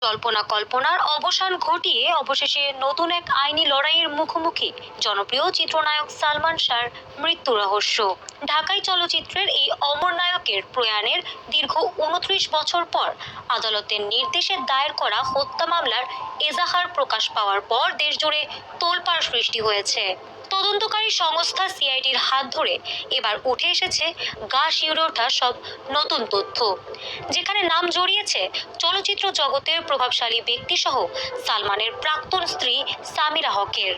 জল্পনা কল্পনার অবসান ঘটিয়ে অবশেষে নতুন এক আইনি লড়াইয়ের মুখোমুখি জনপ্রিয় চিত্রনায়ক সালমান শাহর মৃত্যু রহস্য। ঢাকাই চলচ্চিত্রের এই অমর নায়কের প্রয়াণের দীর্ঘ ২৯ বছর পর আদালতের নির্দেশে দায়ের করা হত্যা মামলার এজাহার প্রকাশ পাওয়ার পর দেশজুড়ে তোলপাড় সৃষ্টি হয়েছে। তদন্তকারী সংস্থা সিআইডির হাত ধরে এবার উঠে এসেছে গা শিউরে ওঠা সব নতুন তথ্য, যেখানে নাম জড়িয়েছে চলচ্চিত্র জগতের প্রভাবশালী ব্যক্তিসহ সালমানের প্রাক্তন স্ত্রী সামিরা হকের।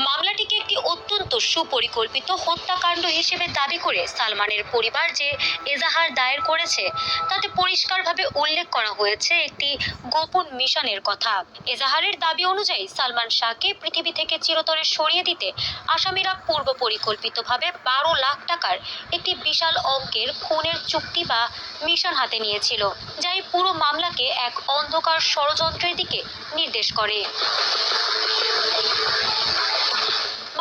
মামলাটিকে একটি অত্যন্ত সুপরিকল্পিত হত্যাকাণ্ড হিসেবে দাবি করে সালমানের পরিবার যে এজাহার দায়ের করেছে তাতে পরিষ্কারভাবে উল্লেখ করা হয়েছে একটি গোপন মিশনের কথা। এজাহারের দাবি অনুযায়ী সালমান শাহকে পৃথিবী থেকে চিরতরে সরিয়ে দিতে আসামিরা পূর্ব পরিকল্পিতভাবে ১২ লাখ টাকার একটি বিশাল অঙ্কের খুনের চুক্তি বা মিশন হাতে নিয়েছিল, যা এই পুরো মামলাকে এক অন্ধকার ষড়যন্ত্রের দিকে নির্দেশ করে।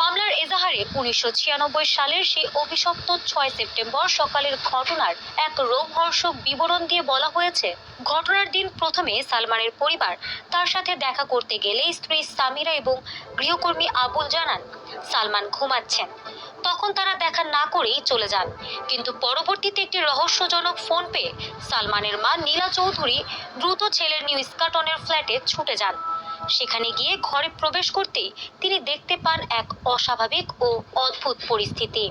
মামলার এজাহারে ১৯৯৬ সালের সেই অভিশপ্ত ৬ সেপ্টেম্বর সকালের ঘটনার এক রোমহর্ষক বিবরণ দিয়ে বলা হয়েছে, ঘটনার দিন প্রথমে সালমানের পরিবার তার সাথে দেখা করতে গেলে স্ত্রী সামিরা এবং গৃহকর্মী আবুল জানান সালমান ঘুমাচ্ছেন। তখন তারা দেখা না করেই চলে যান, কিন্তু পরবর্তীতে একটি রহস্যজনক ফোন পেয়ে সালমানের মা নীলা চৌধুরী দ্রুত ছেলের নিউ ইস্কাটনের ফ্ল্যাটে ছুটে যান। সেখানে গিয়ে ঘরে প্রবেশ করতেই তিনি দেখতে পান এক অস্বাভাবিক ও অদ্ভুত পরিস্থিতি,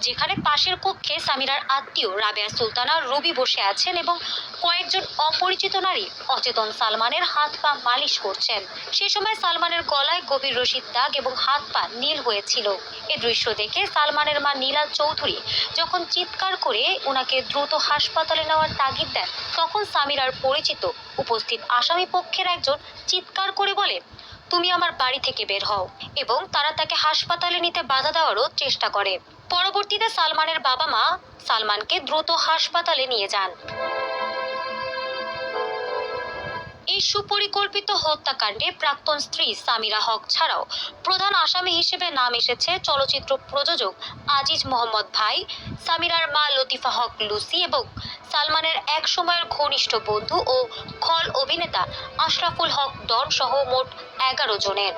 যেখানে পাশের কক্ষে সামিরার আত্মীয় রাবেয়া সুলতানা রুবি বসে আছেন এবং কয়েকজন অপরিচিত নারী অচেতন সালমানের হাত পা মালিশ করছেন। সে সময় সালমানের গলায় গভীর রশির দাগ এবং হাত পা নীল হয়েছিল। এ দৃশ্য দেখে সালমানের মা নীলা চৌধুরী যখন চিৎকার করে ওনাকে দ্রুত হাসপাতালে নেওয়ার তাগিদ দেন, তখন সামিরার পরিচিত উপস্থিত আসামি পক্ষের একজন চিৎকার করে বলে, তুমি আমার বাড়ি থেকে বের হও, এবং তারা তাকে হাসপাতালে নিতে বাধা দেওয়ারও চেষ্টা করে। পরবর্তীতে সালমানের বাবা মা সালমানকে দ্রুত হাসপাতালে নিয়ে যান। এই সুপরিকল্পিত হত্যাকাণ্ডে প্রাক্তন স্ত্রী সামিরা হক ছাড়াও প্রধান আসামি হিসেবে নাম এসেছে চলচ্চিত্র প্রযোজক আজিজ মোহাম্মদ ভাই, সামিরার মা লতিফা হক লুসি এবং সালমানের এক সময়ের ঘনিষ্ঠ বন্ধু ও খল অভিনেতা আশরাফুল হক ডন সহ মোট ১১ জনের।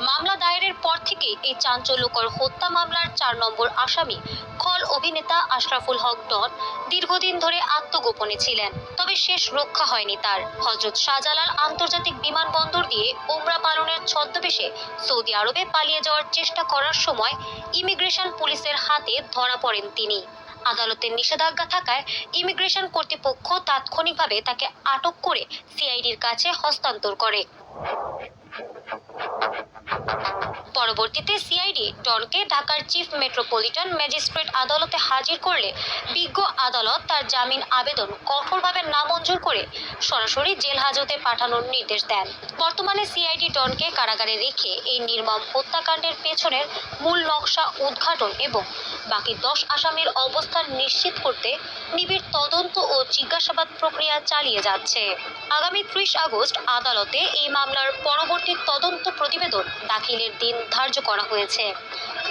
মামলা দায়েরের পর থেকে এই চাঞ্চল্যকর হত্যা মামলার ৪ নম্বর আসামি খল অভিনেতা আশরাফুল হক ডন দীর্ঘদিন ধরে আত্মগোপনে ছিলেন, তবে শেষ রক্ষা হয়নি তার। হযরত শাহজালাল আন্তর্জাতিক বিমানবন্দর দিয়ে ওমরা পালনের ছদ্মবেশে সৌদি আরবে পালিয়ে যাওয়ার চেষ্টা করার সময় ইমিগ্রেশন পুলিশের হাতে ধরা পড়েন তিনি। আদালতের নিষেধাজ্ঞা থাকায় ইমিগ্রেশন কর্তৃপক্ষ তাৎক্ষণিকভাবে তাকে আটক করে সিআইডির কাছে হস্তান্তর করে। পরবর্তীতে সিআইডি ডনকে ঢাকার চিফ মেট্রোপলিটন ম্যাজিস্ট্রেট আদালতে হাজির করলে বিজ্ঞ আদালত তার জামিন আবেদন কঠোরভাবে নামঞ্জুর করে সরাসরি জেল হাজতে পাঠানোর নির্দেশ দেন। বর্তমানে সিআইডি ডনকে কারাগারে রেখে এই নির্মম হত্যাকাণ্ডের পেছনের মূল নকশা উদ্ঘাটন এবং বাকি ১০ আসামির অবস্থান নিশ্চিত করতে নিবিড় তদন্ত ও জিজ্ঞাসাবাদ প্রক্রিয়া চালিয়ে যাচ্ছে। আগামী ৩০ আগস্ট আদালতে এই মামলার পরবর্তী তদন্ত প্রতিবেদন দাখিলের দিন ধার্য করা হয়েছে।